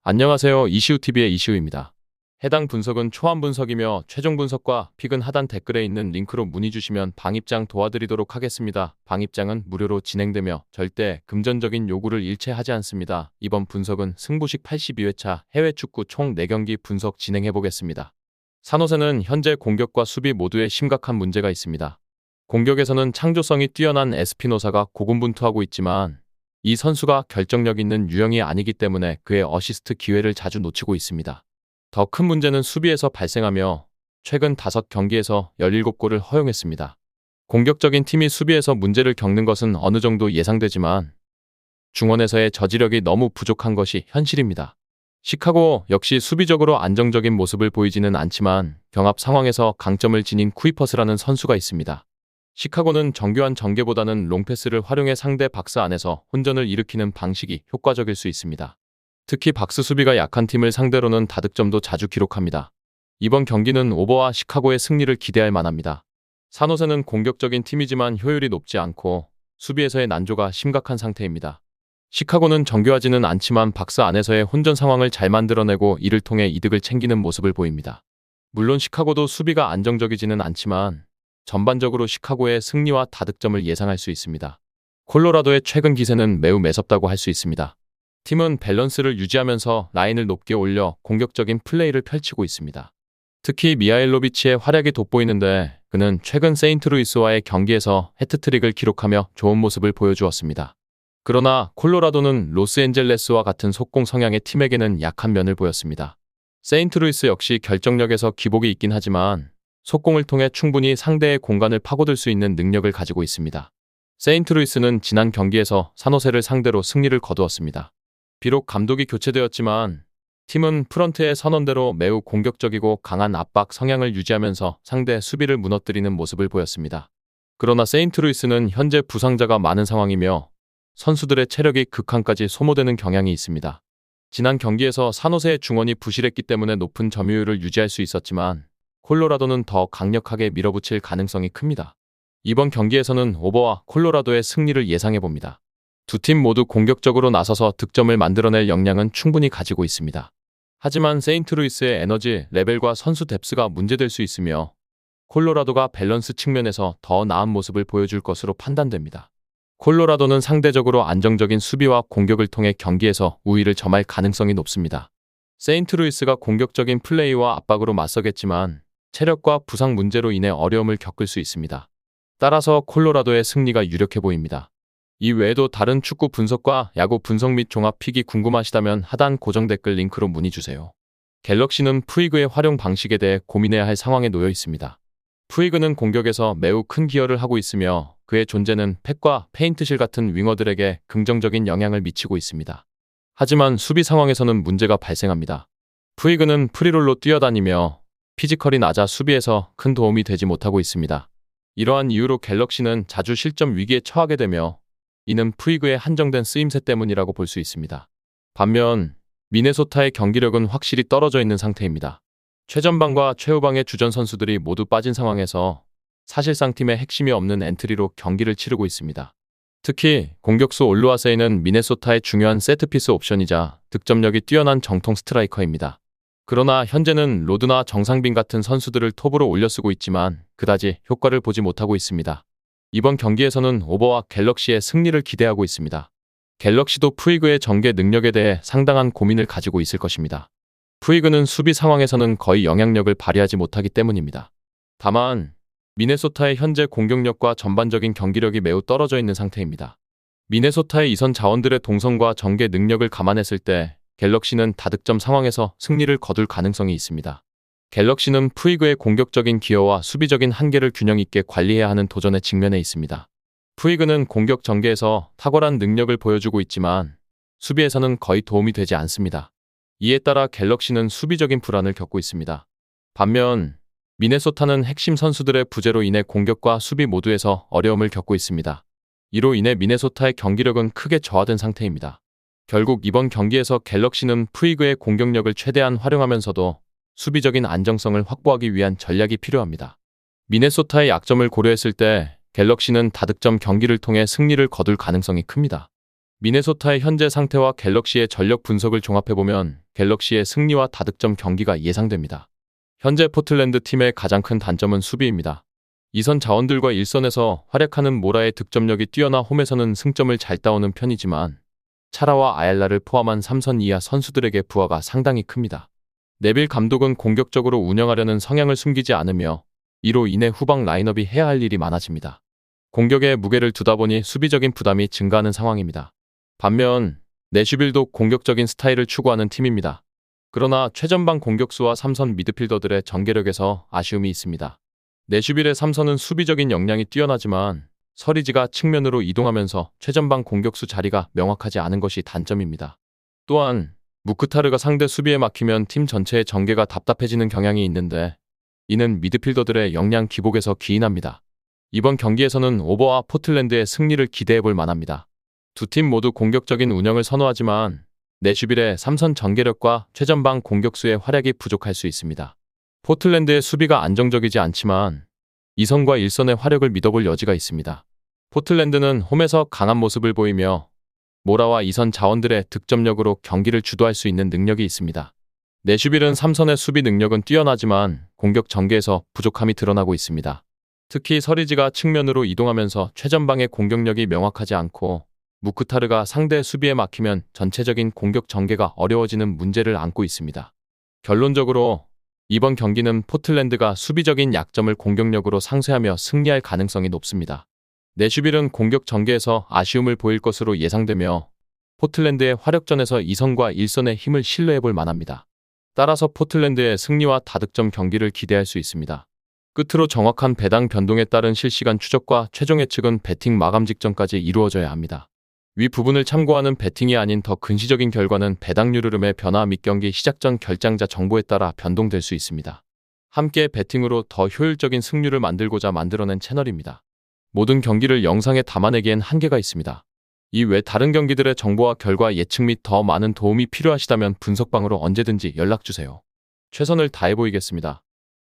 안녕하세요. 이시우TV의 이시우입니다. 해당 분석은 초안 분석이며 최종 분석과 픽은 하단 댓글에 있는 링크로 문의 주시면 방입장 도와드리도록 하겠습니다. 방입장은 무료로 진행되며 절대 금전적인 요구를 일체 하지 않습니다. 이번 분석은 승부식 82회차 해외 축구 총 4경기 분석 진행해 보겠습니다. 산호세는 현재 공격과 수비 모두에 심각한 문제가 있습니다. 공격에서는 창조성이 뛰어난 에스피노사가 고군분투하고 있지만 이 선수가 결정력 있는 유형이 아니기 때문에 그의 어시스트 기회를 자주 놓치고 있습니다. 더 큰 문제는 수비에서 발생하며 최근 5경기에서 17골을 허용했습니다. 공격적인 팀이 수비에서 문제를 겪는 것은 어느 정도 예상되지만 중원에서의 저지력이 너무 부족한 것이 현실입니다. 시카고 역시 수비적으로 안정적인 모습을 보이지는 않지만 경합 상황에서 강점을 지닌 쿠이퍼스라는 선수가 있습니다. 시카고는 정교한 전개보다는 롱패스를 활용해 상대 박스 안에서 혼전을 일으키는 방식이 효과적일 수 있습니다. 특히 박스 수비가 약한 팀을 상대로는 다득점도 자주 기록합니다. 이번 경기는 오버와 시카고의 승리를 기대할 만합니다. 산호세는 공격적인 팀이지만 효율이 높지 않고 수비에서의 난조가 심각한 상태입니다. 시카고는 정교하지는 않지만 박스 안에서의 혼전 상황을 잘 만들어내고 이를 통해 이득을 챙기는 모습을 보입니다. 물론 시카고도 수비가 안정적이지는 않지만 전반적으로 시카고의 승리와 다득점을 예상할 수 있습니다. 콜로라도의 최근 기세는 매우 매섭다고 할 수 있습니다. 팀은 밸런스를 유지하면서 라인을 높게 올려 공격적인 플레이를 펼치고 있습니다. 특히 미하일로비치의 활약이 돋보이는데 그는 최근 세인트루이스와의 경기에서 해트트릭을 기록하며 좋은 모습을 보여주었습니다. 그러나 콜로라도는 로스앤젤레스와 같은 속공 성향의 팀에게는 약한 면을 보였습니다. 세인트루이스 역시 결정력에서 기복이 있긴 하지만 속공을 통해 충분히 상대의 공간을 파고들 수 있는 능력을 가지고 있습니다. 세인트루이스는 지난 경기에서 산호세를 상대로 승리를 거두었습니다. 비록 감독이 교체되었지만 팀은 프런트의 선언대로 매우 공격적이고 강한 압박 성향을 유지하면서 상대 수비를 무너뜨리는 모습을 보였습니다. 그러나 세인트루이스는 현재 부상자가 많은 상황이며 선수들의 체력이 극한까지 소모되는 경향이 있습니다. 지난 경기에서 산호세의 중원이 부실했기 때문에 높은 점유율을 유지할 수 있었지만 콜로라도는 더 강력하게 밀어붙일 가능성이 큽니다. 이번 경기에서는 오버와 콜로라도의 승리를 예상해봅니다. 두 팀 모두 공격적으로 나서서 득점을 만들어낼 역량은 충분히 가지고 있습니다. 하지만 세인트루이스의 에너지 레벨과 선수 뎁스가 문제될 수 있으며 콜로라도가 밸런스 측면에서 더 나은 모습을 보여줄 것으로 판단됩니다. 콜로라도는 상대적으로 안정적인 수비와 공격을 통해 경기에서 우위를 점할 가능성이 높습니다. 세인트루이스가 공격적인 플레이와 압박으로 맞서겠지만 체력과 부상 문제로 인해 어려움을 겪을 수 있습니다. 따라서 콜로라도의 승리가 유력해 보입니다. 이 외에도 다른 축구 분석과 야구 분석 및 종합 픽이 궁금하시다면 하단 고정 댓글 링크로 문의 주세요. 갤럭시는 푸이그의 활용 방식에 대해 고민해야 할 상황에 놓여 있습니다. 푸이그는 공격에서 매우 큰 기여를 하고 있으며 그의 존재는 팩과 페인트실 같은 윙어들에게 긍정적인 영향을 미치고 있습니다. 하지만 수비 상황에서는 문제가 발생합니다. 푸이그는 프리롤로 뛰어다니며 피지컬이 낮아 수비에서 큰 도움이 되지 못하고 있습니다. 이러한 이유로 갤럭시는 자주 실점 위기에 처하게 되며 이는 푸이그의 한정된 쓰임새 때문이라고 볼 수 있습니다. 반면 미네소타의 경기력은 확실히 떨어져 있는 상태입니다. 최전방과 최후방의 주전 선수들이 모두 빠진 상황에서 사실상 팀의 핵심이 없는 엔트리로 경기를 치르고 있습니다. 특히 공격수 올루아세이는 미네소타의 중요한 세트피스 옵션이자 득점력이 뛰어난 정통 스트라이커입니다. 그러나 현재는 로드나 정상빈 같은 선수들을 톱으로 올려쓰고 있지만 그다지 효과를 보지 못하고 있습니다. 이번 경기에서는 오버와 갤럭시의 승리를 기대하고 있습니다. 갤럭시도 푸이그의 전개 능력에 대해 상당한 고민을 가지고 있을 것입니다. 푸이그는 수비 상황에서는 거의 영향력을 발휘하지 못하기 때문입니다. 다만 미네소타의 현재 공격력과 전반적인 경기력이 매우 떨어져 있는 상태입니다. 미네소타의 이선 자원들의 동선과 전개 능력을 감안했을 때 갤럭시는 다득점 상황에서 승리를 거둘 가능성이 있습니다. 갤럭시는 푸이그의 공격적인 기여와 수비적인 한계를 균형 있게 관리해야 하는 도전에 직면해 있습니다. 푸이그는 공격 전개에서 탁월한 능력을 보여주고 있지만 수비에서는 거의 도움이 되지 않습니다. 이에 따라 갤럭시는 수비적인 불안을 겪고 있습니다. 반면 미네소타는 핵심 선수들의 부재로 인해 공격과 수비 모두에서 어려움을 겪고 있습니다. 이로 인해 미네소타의 경기력은 크게 저하된 상태입니다. 결국 이번 경기에서 갤럭시는 푸이그의 공격력을 최대한 활용하면서도 수비적인 안정성을 확보하기 위한 전략이 필요합니다. 미네소타의 약점을 고려했을 때 갤럭시는 다득점 경기를 통해 승리를 거둘 가능성이 큽니다. 미네소타의 현재 상태와 갤럭시의 전력 분석을 종합해보면 갤럭시의 승리와 다득점 경기가 예상됩니다. 현재 포틀랜드 팀의 가장 큰 단점은 수비입니다. 2선 자원들과 1선에서 활약하는 모라의 득점력이 뛰어나 홈에서는 승점을 잘 따오는 편이지만 차라와 아얄라를 포함한 3선 이하 선수들에게 부하가 상당히 큽니다. 네빌 감독은 공격적으로 운영하려는 성향을 숨기지 않으며 이로 인해 후방 라인업이 해야 할 일이 많아집니다. 공격에 무게를 두다 보니 수비적인 부담이 증가하는 상황입니다. 반면 내슈빌도 공격적인 스타일을 추구하는 팀입니다. 그러나 최전방 공격수와 3선 미드필더들의 전개력에서 아쉬움이 있습니다. 내슈빌의 3선은 수비적인 역량이 뛰어나지만 서리지가 측면으로 이동하면서 최전방 공격수 자리가 명확하지 않은 것이 단점입니다. 또한 무크타르가 상대 수비에 막히면 팀 전체의 전개가 답답해지는 경향이 있는데 이는 미드필더들의 역량 기복에서 기인합니다. 이번 경기에서는 오버와 포틀랜드의 승리를 기대해볼 만합니다. 두 팀 모두 공격적인 운영을 선호하지만 내슈빌의 3선 전개력과 최전방 공격수의 활약이 부족할 수 있습니다. 포틀랜드의 수비가 안정적이지 않지만 2선과 1선의 화력을 믿어볼 여지가 있습니다. 포틀랜드는 홈에서 강한 모습을 보이며 모라와 2선 자원들의 득점력으로 경기를 주도할 수 있는 능력이 있습니다. 내슈빌은 3선의 수비 능력은 뛰어나지만 공격 전개에서 부족함이 드러나고 있습니다. 특히 서리지가 측면으로 이동하면서 최전방의 공격력이 명확하지 않고 무크타르가 상대 수비에 막히면 전체적인 공격 전개가 어려워지는 문제를 안고 있습니다. 결론적으로 이번 경기는 포틀랜드가 수비적인 약점을 공격력으로 상쇄하며 승리할 가능성이 높습니다. 내슈빌은 공격 전개에서 아쉬움을 보일 것으로 예상되며 포틀랜드의 화력전에서 2선과 1선의 힘을 신뢰해볼 만합니다. 따라서 포틀랜드의 승리와 다득점 경기를 기대할 수 있습니다. 끝으로 정확한 배당 변동에 따른 실시간 추적과 최종 예측은 배팅 마감 직전까지 이루어져야 합니다. 위 부분을 참고하는 배팅이 아닌 더 근시적인 결과는 배당률 흐름의 변화 및 경기 시작 전 결장자 정보에 따라 변동될 수 있습니다. 함께 배팅으로 더 효율적인 승률을 만들고자 만들어낸 채널입니다. 모든 경기를 영상에 담아내기엔 한계가 있습니다. 이외 다른 경기들의 정보와 결과 예측 및 더 많은 도움이 필요하시다면 분석방으로 언제든지 연락주세요. 최선을 다해 보이겠습니다.